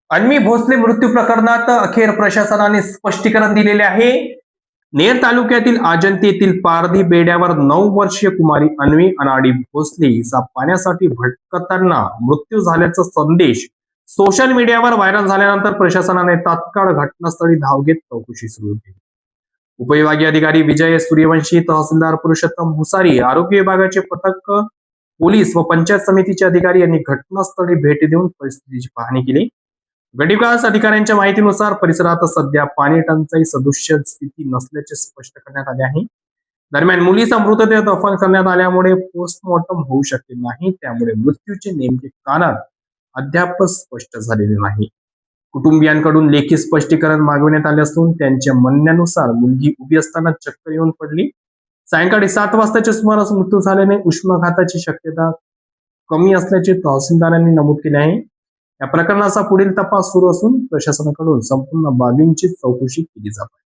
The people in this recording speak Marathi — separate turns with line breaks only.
अन्वी भोसले मृत्यू प्रकरणात अखेर प्रशासनाने स्पष्टीकरण दिलेले आहे. नेर तालुक्यातील आजंती येथील पारधी बेड्यावर 9 वर्षीय कुमारी अन्वी अनाडी भोसले हिचा पाण्यासाठी भटकताना मृत्यू झाल्याचा संदेश सोशल मीडियावर व्हायरल झाल्यानंतर प्रशासनाने तात्काळ घटनास्थळी धाव घेत चौकशी सुरू केली. उपविभागीय अधिकारी विजय सूर्यवंशी, तहसीलदार पुरुषोत्तम मुसारी, आरोग्य विभागाचे पथक, पोलीस व पंचायत समितीचे अधिकारी यांनी घटनास्थळी भेट देऊन परिस्थितीची पाहणी केली. गटविकास अधिकाऱ्यांच्या माहितीनुसार परिसरात सध्या पाणी टंचाई सदृश्य स्थिती नसल्याचे स्पष्ट करण्यात आले आहे. दरम्यान मुलीचा मृतदेह दफन करण्यात आल्यामुळे पोस्टमॉर्टम होऊ शकले नाही, त्यामुळे मृत्यूचे नेमके कारण अद्याप स्पष्ट झालेले नाही. कुटुंबियांकडून लेखी स्पष्टीकरण मागविण्यात आले असून त्यांच्या म्हणण्यानुसार मुलगी उभी असताना चक्कर येऊन पडली. सायंकाळी 7 वाजताच्या सुमारास मृत्यू झाल्याने उष्माघाताची शक्यता कमी असल्याचे तहसीलदारांनी नमूद केले आहे. या प्रकरणाचा पुढील तपास सुरू असून प्रशासनाकडून संपूर्ण बाबींची चौकशी केली जात आहे.